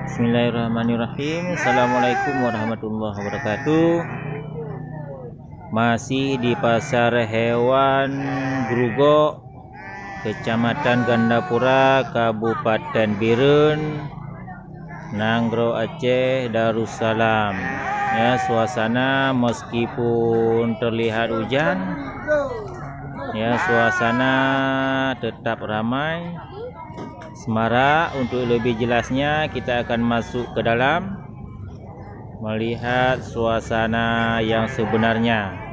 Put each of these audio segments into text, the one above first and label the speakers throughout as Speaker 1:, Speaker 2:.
Speaker 1: Bismillahirrahmanirrahim. Assalamualaikum warahmatullahi wabarakatuh. Masih di Pasar Hewan Grogol, Kecamatan Gandapura, Kabupaten Biren, Nanggro Aceh Darussalam. Ya, suasana meskipun terlihat hujan, ya suasana tetap ramai, semarak. Untuk lebih jelasnya kita akan masuk ke dalam melihat suasana yang sebenarnya.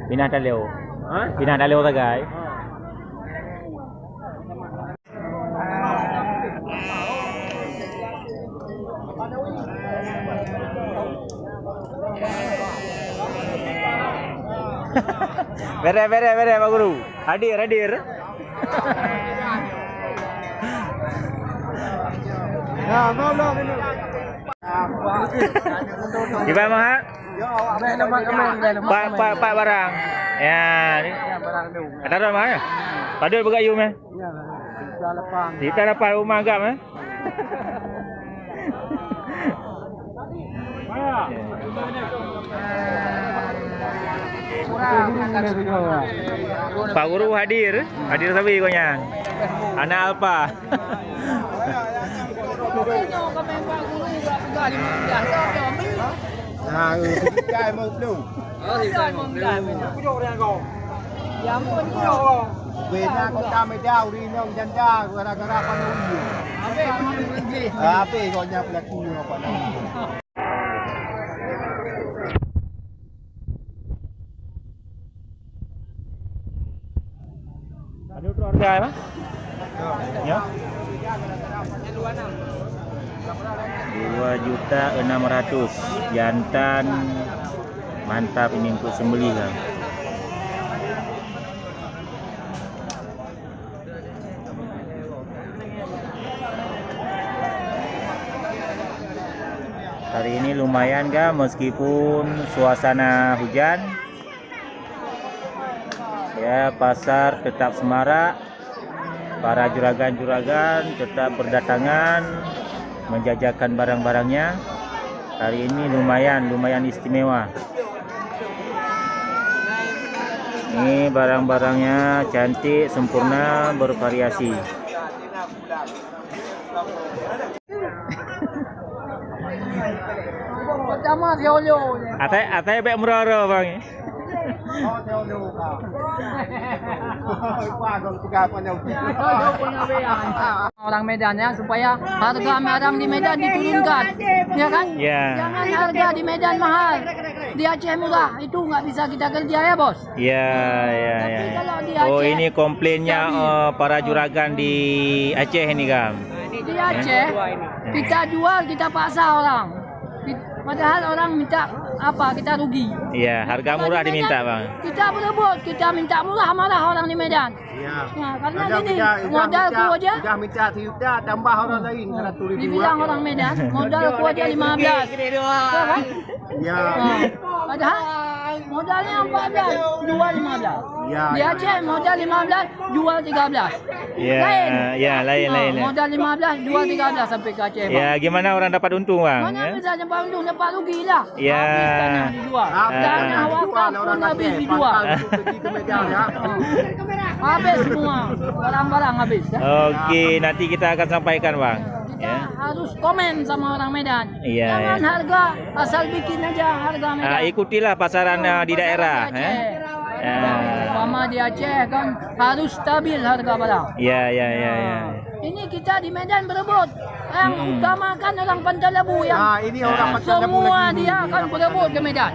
Speaker 1: Pindah daleo. Pindah daleo tak guys? Bere Pak Guru. Hadir. Ya, belum ini. Gimana Mahat? Pak barang. Ya, ni. Ada dah mah. Padahal bergayu meh. Ya, kita lepas rumah agak meh. Pak Guru hadir sabi konya. Anak Alpa. Cai một luôn. Ya mun yo. Bena ko kami daw rin yung janda gara-gara panahon. Ape ko nya pelaki yo panahon. Ada tu harga apa? Ya. 2.600.000 jantan mantap ini untuk sembelih kan. Hari ini lumayan kan meskipun suasana hujan. Ya, pasar tetap semarak. Para juragan-juragan tetap berdatangan menjajakan barang-barangnya. Hari ini lumayan istimewa. Ini barang-barangnya cantik, sempurna, bervariasi. Atai baik murah bang.
Speaker 2: Orang Medan ya, supaya harga barang di Medan diturunkan, ya kan?
Speaker 1: Ya.
Speaker 2: Jangan harga di Medan mahal, di Aceh murah, itu nggak bisa kita kerja ya bos.
Speaker 1: Ya. Oh ini komplainnya para juragan di Aceh ini kan?
Speaker 2: Di Aceh kita jual, kita paksa orang, padahal orang minta apa, kita rugi.
Speaker 1: Iya, harga murah diminta bang.
Speaker 2: Kita berebut, kita minta murah, marah orang di Medan. Iya. Nah, karena ini modalku aja.
Speaker 3: Sudah minta tiup tambah orang lain karena tulis
Speaker 2: dibilang orang Medan, modalku aja 15. Ya kan?
Speaker 3: Iya.
Speaker 2: Padahal modalnya 14, jual 15.
Speaker 3: Ya,
Speaker 2: Di
Speaker 3: ya.
Speaker 2: Aceh modal 15, jual 13.
Speaker 4: Ya,
Speaker 2: Lain.
Speaker 4: ya, lain.
Speaker 2: Modal 15, jual 13 sampai ke Aceh. Bang.
Speaker 4: Ya, gimana orang dapat untung bang?
Speaker 2: Mana
Speaker 4: Ya?
Speaker 2: bisa dapat untung, dapat rugi lah.
Speaker 4: Ya.
Speaker 2: Habis tanah dijual. Tanah wakaf pun habis dijual.
Speaker 3: Pergi ke Medan ya.
Speaker 2: Habis semua. Barang-barang habis. Ya?
Speaker 4: Okey, nanti kita akan sampaikan bang.
Speaker 2: Kita
Speaker 4: Ya.
Speaker 2: harus komen sama orang Medan.
Speaker 4: Iya,
Speaker 2: Jangan
Speaker 4: iya.
Speaker 2: harga, asal bikin aja harga Medan.
Speaker 4: Ikutilah pasaran di daerah.
Speaker 2: Pasaran di Aceh.
Speaker 4: Ya.
Speaker 2: Umpama di Aceh kan harus stabil harga barang.
Speaker 4: Ya.
Speaker 2: Ini kita di Medan berebut. Yang utamakan orang Pantai Labu yang
Speaker 3: Ini orang Pantai Labu
Speaker 2: semua
Speaker 3: lagi.
Speaker 2: dia akan berebut ke Medan.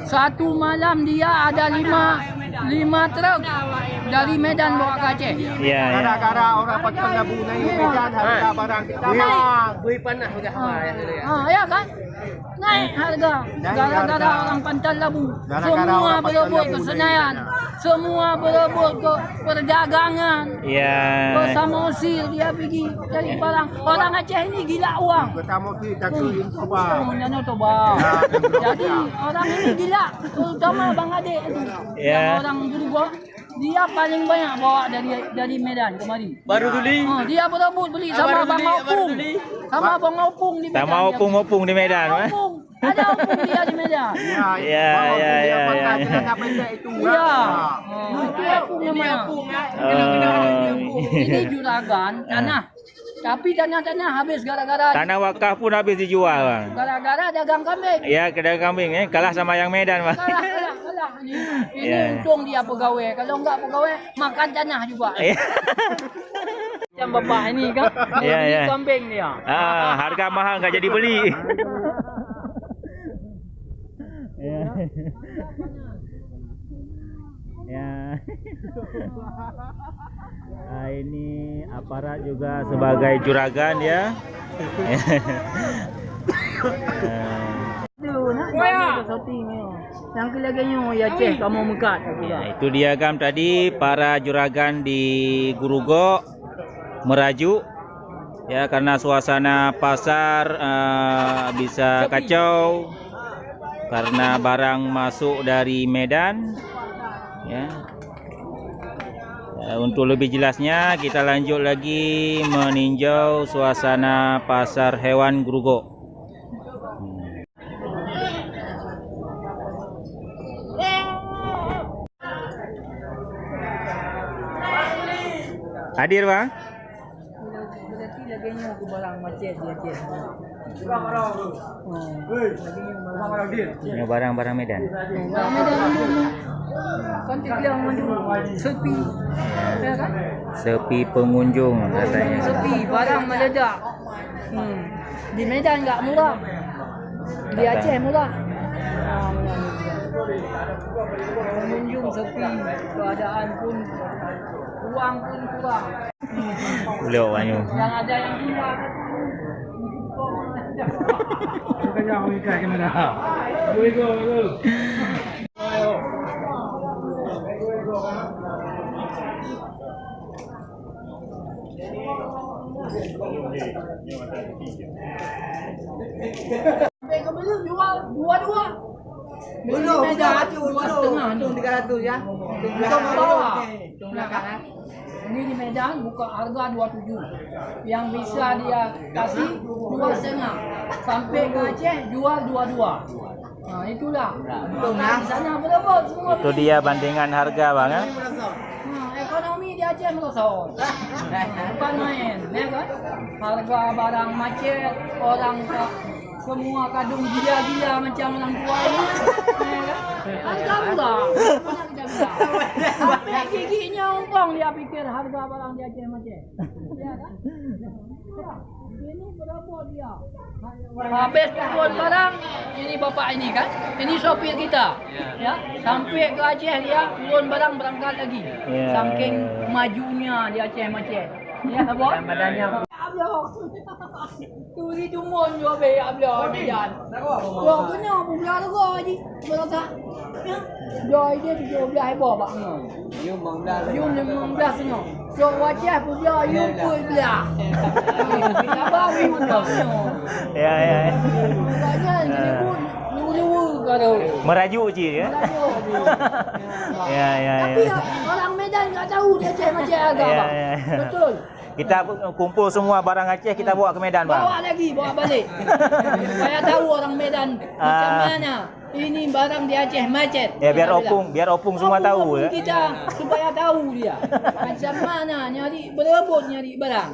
Speaker 2: Satu malam dia ada 5 truk dari Medan bawa ke Aceh.
Speaker 4: Ya.
Speaker 3: Gara-gara orang Pantai Labu naik Medan harga barang kita bang.
Speaker 2: Ya kan? Naik harga gara-gara orang Pantai Labu.
Speaker 3: Gara-gara
Speaker 2: Semua
Speaker 3: orang Pantai
Speaker 2: berebut
Speaker 3: Labu
Speaker 2: ke
Speaker 3: naik
Speaker 2: Senayan. Semua berebut ke perdagangan.
Speaker 4: Ya.
Speaker 2: Ke Samosir dia pergi cari barang. Orang Aceh ini gila uang.
Speaker 3: Pertama tu tak kirim tu bang.
Speaker 2: Jangan tu bang. Jadi orang ini gila, terutama Bang Adik itu.
Speaker 4: Ya.
Speaker 2: Yang orang Gerugo, dia paling banyak bawa dari Medan kemari.
Speaker 5: Baru beli.
Speaker 2: Dia berebut beli sama Bang Opung. Sama Bang Opung di Medan.
Speaker 4: Sama opung-opung di Medan.
Speaker 2: Opung. Ada Opung dia di Medan.
Speaker 4: Ya.
Speaker 3: Itu
Speaker 2: Iya. Itu Opung namanya. Ini juragan tanah. Tapi tanah-tanah habis gara-gara
Speaker 4: Tanah wakaf pun habis dijual bang.
Speaker 2: gara-gara dagang kambing.
Speaker 4: Ya, kedai kambing kalah sama yang Medan bang.
Speaker 2: Kalah. Ini
Speaker 4: Ya.
Speaker 2: untung dia pegawai. Kalau enggak pegawai, makan tanah juga. Macam bapak ini kan, dia beli
Speaker 4: Ya.
Speaker 2: kambing dia.
Speaker 4: Harga mahal nggak jadi beli. Ya. Ini aparat juga sebagai juragan ya.
Speaker 2: Yang kelaganya ya Aceh kamu mekat.
Speaker 4: Itu dia kan tadi para juragan di Gerugo merajuk ya karena suasana pasar bisa kacau karena barang masuk dari Medan ya. Untuk lebih jelasnya kita lanjut lagi meninjau suasana pasar hewan Gerugo. Hadir bang?
Speaker 2: Berarti laganya ke barang macet di Aceh.
Speaker 4: Ini barang-barang Medan.
Speaker 2: Kan dia bilang sepi. Ya kan?
Speaker 4: Sepi pengunjung katanya.
Speaker 2: Sepi, barang meledak. Di Medan enggak murah. Di Aceh murah. Pengunjung sepi, keadaan pun uang pun kurang.
Speaker 4: Beliau banyak.
Speaker 2: Yang ada yang jual sampai ke beli jual dua-dua. Belum Medan 2,5 tu 300 ya. Bukan bawah. Ini di Medan buka harga 27. Yang bisa dia kasih 2,5. Sampai ke Aceh jual 22. Nah, itulah. Di sana berebut semua.
Speaker 4: Itu dia bandingan harga bang ya.
Speaker 2: Ekonomi di Aceh merosot. Bukan main, ya kan? Harga barang macet, orang semua kadung gila-gila macam orang tua ini. Ya kan? Harga murah. Mana kita bilang? Sampai giginya ongkong dia pikir harga barang di Aceh macet. Ya kan? Ini berapa dia? Habis turun barang, ini bapak ini kan? Ini sopir kita. Ya, sampai ke Aceh dia turun barang berangkat lagi.
Speaker 4: Ya.
Speaker 2: Saking majunya di Aceh macet. Ya, bos. Badannya. Turi dumun jo be ablo Medan. Yo kena bula lega ji. Berata. Ya. Joy dia 17 heboh pak. Yum 15 nya. Jo wajah bula yum pun bela. Apa ni motornya?
Speaker 4: Ya.
Speaker 2: Makanya jadi pun dulu Garut.
Speaker 4: Merajuk je ya. Ya.
Speaker 2: Tapi orang Medan tak tahu dia Aceh macam agak bang. Betul.
Speaker 4: Kita kumpul semua barang Aceh kita bawa ke Medan bang.
Speaker 2: Bawa lagi, bawa balik. Supaya tahu orang Medan macam mana ini barang di Aceh macet.
Speaker 4: Ya biar opung semua tahu ya.
Speaker 2: Kita supaya tahu dia macam mana nyari berebut nyari barang.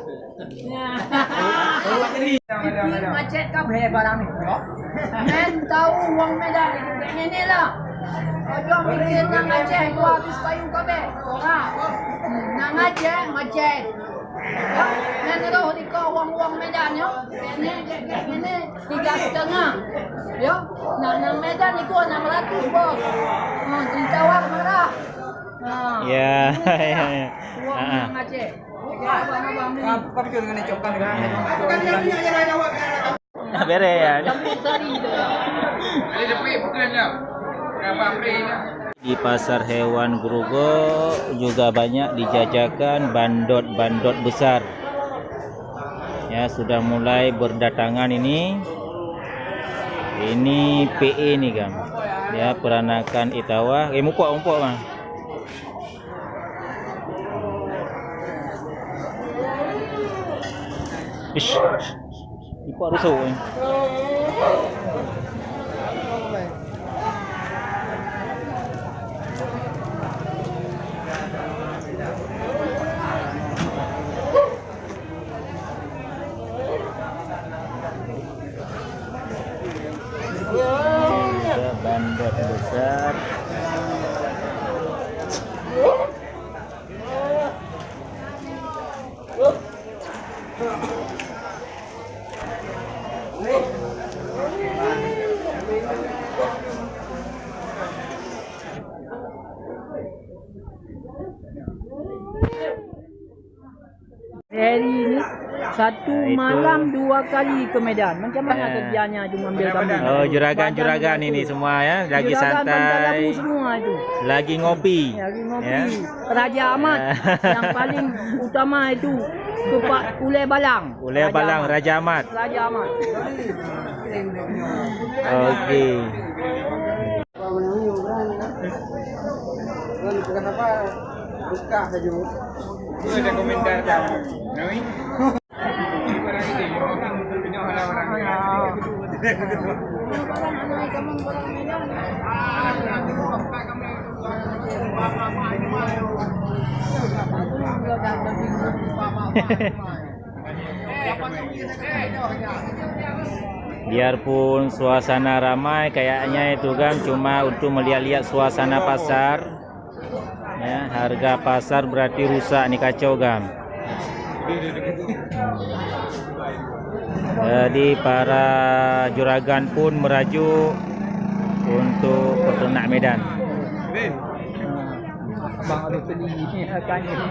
Speaker 2: Macet kabeh barang ni. Men tahu wang Medan itu kayak gini lah. Ojo mikir nang Aceh tu habis kayu kabeh. Nang Aceh macet. Ya, men roh di kau wang Medan yo. Ini 3,5. Ya, nang Medan itu 600 bos. Ditawar marah.
Speaker 4: Ya.
Speaker 2: Wang nang Aceh.
Speaker 3: Apa pikir dengan cokan dengan
Speaker 4: Bere ya. Di pasar hewan Grogol juga banyak dijajakan bandot-bandot besar. Ya, sudah mulai berdatangan ini. Ini PE nih, Gam. Ya, peranakan Itawa. Mumpuk Bang. Ish. Ipo rusuk. Bandot besar.
Speaker 2: Hari ini satu malam 2 kali ke Medan. Macam mana kerjanya cuma ambil gambar?
Speaker 4: Oh, juragan-juragan ini semua ya, lagi santai.
Speaker 2: Semua itu.
Speaker 4: Lagi ngopi.
Speaker 2: Lagi ngopi.
Speaker 4: Ya.
Speaker 2: Raja Ahmad yang paling utama itu Tupak Ulai Balang.
Speaker 4: Raja Ahmad.
Speaker 2: Raja Ahmad.
Speaker 4: Okey.
Speaker 1: Buka saja.
Speaker 3: Ada komentar kamu. Noi. Barang ini orang punya orang-orang.
Speaker 4: Biarpun suasana ramai kayaknya itu kan cuma untuk melihat-lihat suasana pasar. Ya, harga pasar berarti rusak nih, kacau Gam. Jadi para juragan pun merajuk untuk peternak Medan.
Speaker 2: Abang ada beli kanya.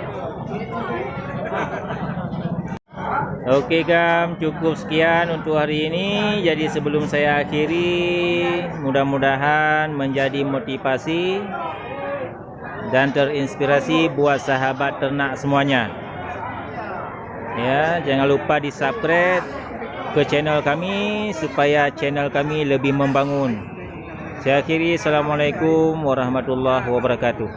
Speaker 4: Okey Gam, cukup sekian untuk hari ini. Jadi sebelum saya akhiri, mudah-mudahan menjadi motivasi dan terinspirasi buat sahabat ternak semuanya. Ya, jangan lupa di-subscribe ke channel kami supaya channel kami lebih membangun. Saya akhiri, Assalamualaikum warahmatullahi wabarakatuh.